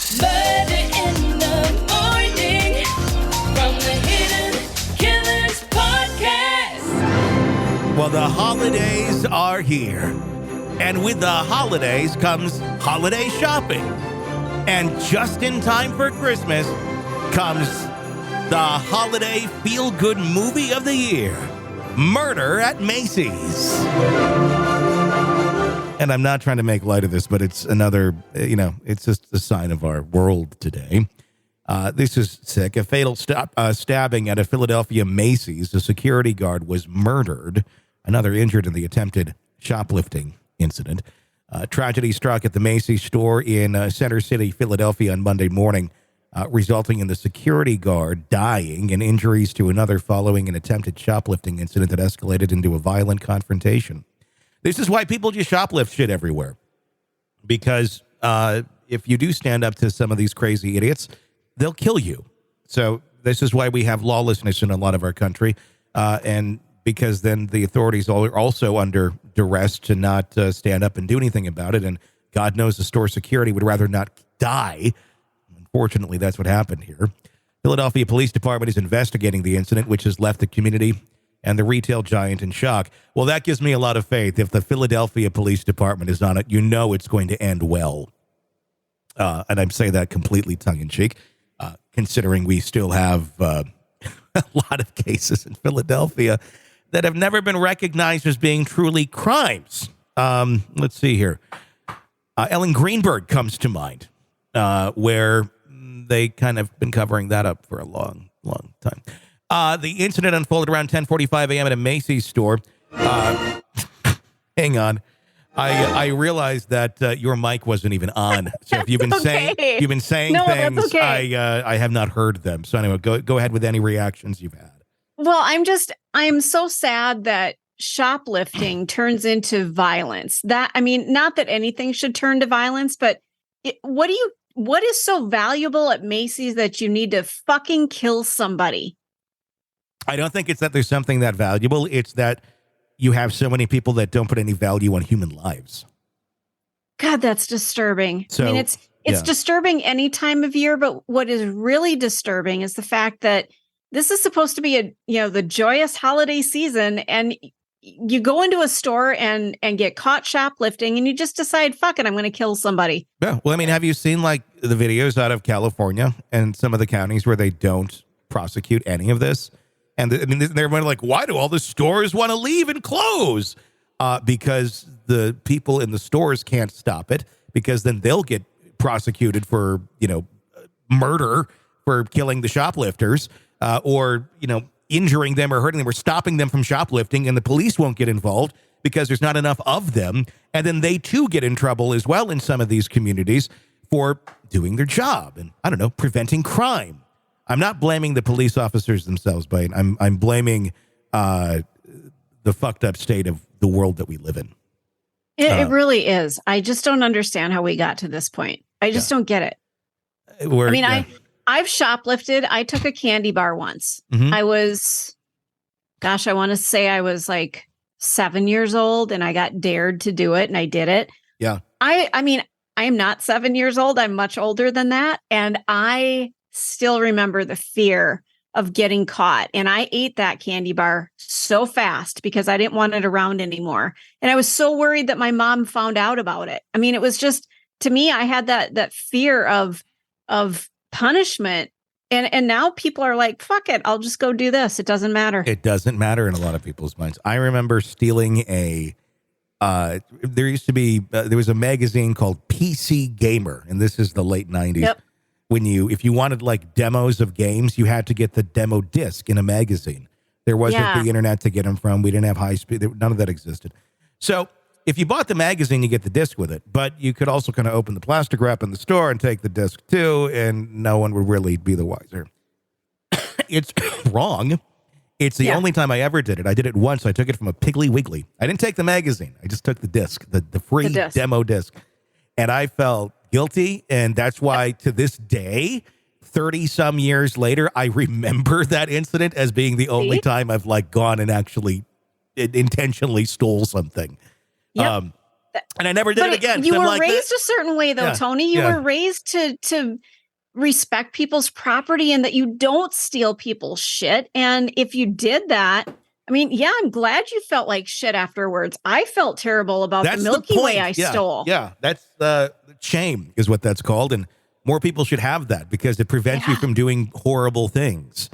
Murder in the morning from the Hidden Killers podcast. Well, the holidays are here. And with the holidays comes holiday shopping. And just in time for Christmas comes the holiday feel-good movie of the year, Murder at Macy's. And I'm not trying to make light of this, but it's another, it's just a sign of our world today. This is sick. A fatal stabbing at a Philadelphia Macy's. A security guard was murdered. Another injured in the attempted shoplifting incident. Tragedy struck at the Macy's store in Center City, Philadelphia on Monday morning, resulting in the security guard dying and injuries to another following an attempted shoplifting incident that escalated into a violent confrontation. This is why people just shoplift shit everywhere. Because if you do stand up to some of these crazy idiots, they'll kill you. So this is why we have lawlessness in a lot of our country. And because then the authorities are also under duress to not stand up and do anything about it. And God knows the store security would rather not die. Unfortunately, that's what happened here. Philadelphia Police Department is investigating the incident, which has left the community and the retail giant in shock. Well, that gives me a lot of faith. If the Philadelphia Police Department is on it, you know it's going to end well. And I'm saying that completely tongue-in-cheek, considering we still have a lot of cases in Philadelphia that have never been recognized as being truly crimes. Let's see here. Ellen Greenberg comes to mind, where they kind of been covering that up for a long, long time. The incident unfolded around 10:45 a.m. at a Macy's store. Hang on. I realized that your mic wasn't even on. So if you've been saying things, I have not heard them. So anyway, go ahead with any reactions you've had. Well, I'm so sad that shoplifting turns into violence. Not that anything should turn to violence, but what is so valuable at Macy's that you need to fucking kill somebody? I don't think it's that there's something that valuable. It's that you have so many people that don't put any value on human lives. God, that's disturbing. So, it's disturbing any time of year, but what is really disturbing is the fact that this is supposed to be the joyous holiday season, and you go into a store and get caught shoplifting, and you just decide, fuck it, I'm going to kill somebody. Yeah. Well, have you seen like the videos out of California and some of the counties where they don't prosecute any of this? And they're like, why do all the stores want to leave and close? Because the people in the stores can't stop it, because then they'll get prosecuted for, murder for killing the shoplifters, or, injuring them or hurting them or stopping them from shoplifting, and the police won't get involved because there's not enough of them. And then they too get in trouble as well in some of these communities for doing their job and, preventing crime. I'm not blaming the police officers themselves, but I'm blaming the fucked up state of the world that we live in. It really is. I just don't understand how we got to this point. I just don't get it. I've shoplifted. I took a candy bar once. Mm-hmm. I want to say I was like 7 years old, and I got dared to do it, and I did it. Yeah. I am not 7 years old. I'm much older than that. And I still remember the fear of getting caught. And I ate that candy bar so fast because I didn't want it around anymore. And I was so worried that my mom found out about it. It was just, to me, I had that fear of punishment. And now people are like, fuck it, I'll just go do this. It doesn't matter. It doesn't matter in a lot of people's minds. I remember stealing there used to be, there was a magazine called PC Gamer, and this is the late 90s. Yep. If you wanted like demos of games, you had to get the demo disc in a magazine. There wasn't the internet to get them from. We didn't have high speed. None of that existed. So if you bought the magazine, you get the disc with it, but you could also kind of open the plastic wrap in the store and take the disc too, and no one would really be the wiser. It's wrong. It's the only time I ever did it. I did it once. I took it from a Piggly Wiggly. I didn't take the magazine. I just took the disc, the free demo disc. And I felt guilty. And that's why to this day, 30 some years later, I remember that incident as being the only time I've like gone and actually intentionally stole something. Yep. And I never did But it again. you 'cause I'm were like, raised a certain way, though, Yeah, Tony. You yeah. were raised to respect people's property and that you don't steal people's shit. And if you did that, I mean, yeah, I'm glad you felt like shit afterwards. I felt terrible about That's the the Milky Way point. I Yeah, stole. yeah, that's shame is what that's called. And more people should have that because it prevents you Yeah. from doing horrible things.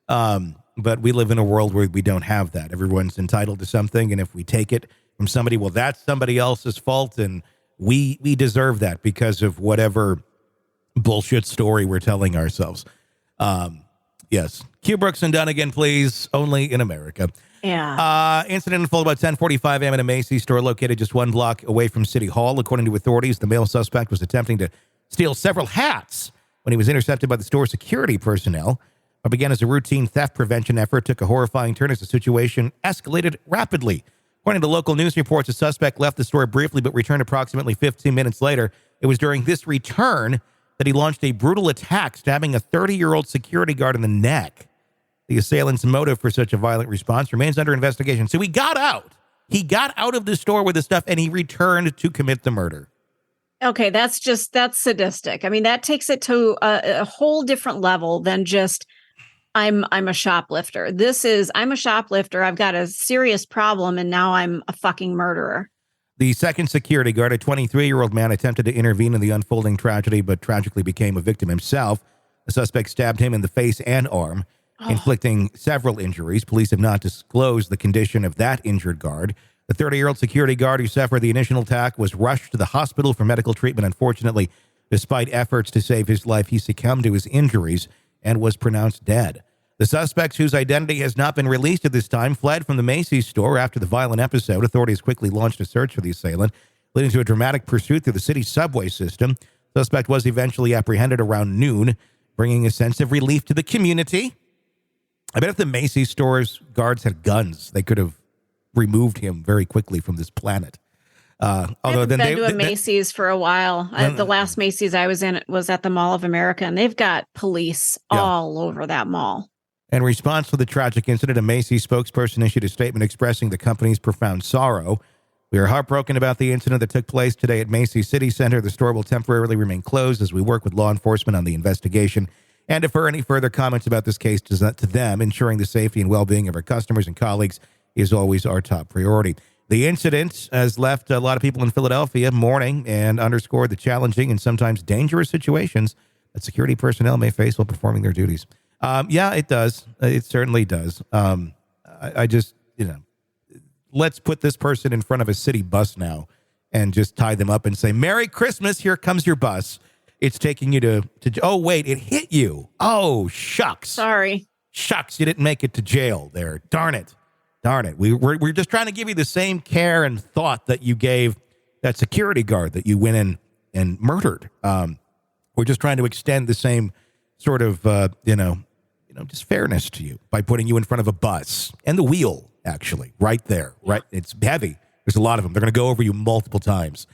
But we live in a world where we don't have that. Everyone's entitled to something. And if we take it from somebody, well, that's somebody else's fault. And we deserve that because of whatever bullshit story we're telling ourselves. Yes. Q Brooks and Dunn again, please. Only in America. Yeah. Incident unfolded about 10:45 a.m. in a Macy store located just 1 block away from City Hall. According to authorities, the male suspect was attempting to steal several hats when he was intercepted by the store security personnel. What began as a routine theft prevention effort took a horrifying turn as the situation escalated rapidly. According to local news reports, the suspect left the store briefly but returned approximately 15 minutes later. It was during this return that he launched a brutal attack, stabbing a 30-year-old security guard in the neck. The assailant's motive for such a violent response remains under investigation. So he got out. He got out of the store with the stuff and he returned to commit the murder. Okay, that's sadistic. I mean, that takes it to a whole different level than just I'm a shoplifter. This is I'm a shoplifter. I've got a serious problem and now I'm a fucking murderer. The second security guard, a 23-year-old man, attempted to intervene in the unfolding tragedy, but tragically became a victim himself. The suspect stabbed him in the face and arm, inflicting several injuries. Police have not disclosed the condition of that injured guard. The 30-year-old security guard who suffered the initial attack was rushed to the hospital for medical treatment. Unfortunately, despite efforts to save his life, he succumbed to his injuries and was pronounced dead. The suspect, whose identity has not been released at this time, fled from the Macy's store after the violent episode. Authorities quickly launched a search for the assailant, leading to a dramatic pursuit through the city's subway system. The suspect was eventually apprehended around noon, bringing a sense of relief to the community. I bet if the Macy's store's guards had guns, they could have removed him very quickly from this planet. Although then been to a Macy's for a while. The last Macy's I was in was at the Mall of America, and they've got police all over that mall. In response to the tragic incident, a Macy's spokesperson issued a statement expressing the company's profound sorrow. We are heartbroken about the incident that took place today at Macy's City Center. The store will temporarily remain closed as we work with law enforcement on the investigation and defer any further comments about this case to them. Ensuring the safety and well-being of our customers and colleagues is always our top priority. The incident has left a lot of people in Philadelphia mourning and underscored the challenging and sometimes dangerous situations that security personnel may face while performing their duties. Yeah, it does. It certainly does. I just, let's put this person in front of a city bus now and just tie them up and say, Merry Christmas, here comes your bus. It's taking you to oh, wait, it hit you. Oh, shucks. Sorry. Shucks, you didn't make it to jail there. Darn it. We're just trying to give you the same care and thought that you gave that security guard that you went in and murdered. We're just trying to extend the same sort of, just fairness to you by putting you in front of a bus and the wheel, actually, right there. Right. It's heavy. There's a lot of them. They're going to go over you multiple times.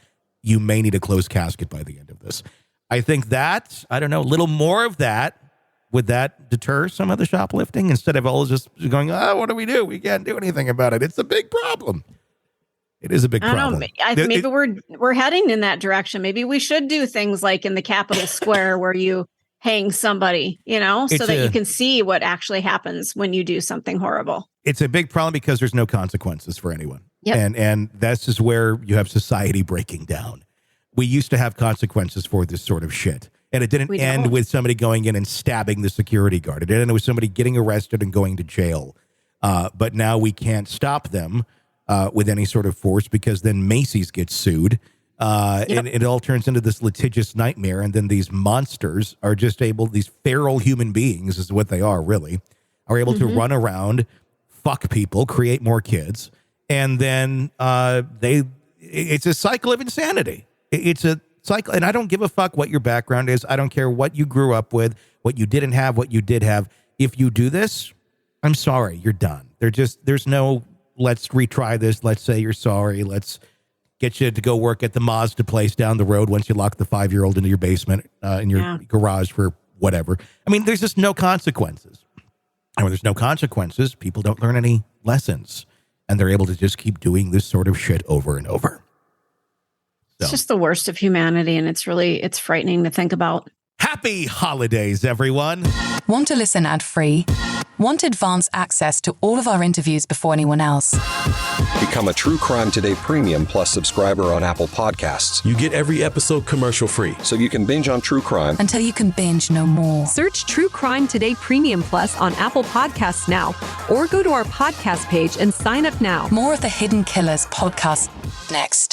You may need a closed casket by the end of this. I think that, a little more of that, would that deter some of the shoplifting instead of always just going, what do? We can't do anything about it. It's a big problem. It is a big problem. Maybe we're heading in that direction. Maybe we should do things like in the Capitol Square where you hang somebody, so that you can see what actually happens when you do something horrible. It's a big problem because there's no consequences for anyone. Yep. And that's just where you have society breaking down. We used to have consequences for this sort of shit. And it didn't end with somebody going in and stabbing the security guard. It ended with somebody getting arrested and going to jail. But now we can't stop them with any sort of force because then Macy's gets sued. And it all turns into this litigious nightmare. And then these monsters are just these feral human beings is what they are, really, are able to run around, fuck people, create more kids. And then it's a cycle of insanity. It's a cycle. And I don't give a fuck what your background is. I don't care what you grew up with, what you didn't have, what you did have. If you do this, I'm sorry, you're done. There's no, let's retry this. Let's say you're sorry. Let's get you to go work at the Mazda place down the road once you lock the 5-year-old into your basement, in your garage for whatever. I mean, there's just no consequences. And when there's no consequences, people don't learn any lessons. And they're able to just keep doing this sort of shit over and over. It's just the worst of humanity, and it's frightening to think about. Happy holidays, everyone. Want to listen ad-free? Want advanced access to all of our interviews before anyone else? Become a True Crime Today Premium Plus subscriber on Apple Podcasts. You get every episode commercial-free. So you can binge on true crime Until you can binge no more. Search True Crime Today Premium Plus on Apple Podcasts now, or go to our podcast page and sign up now. More of the Hidden Killers podcast next.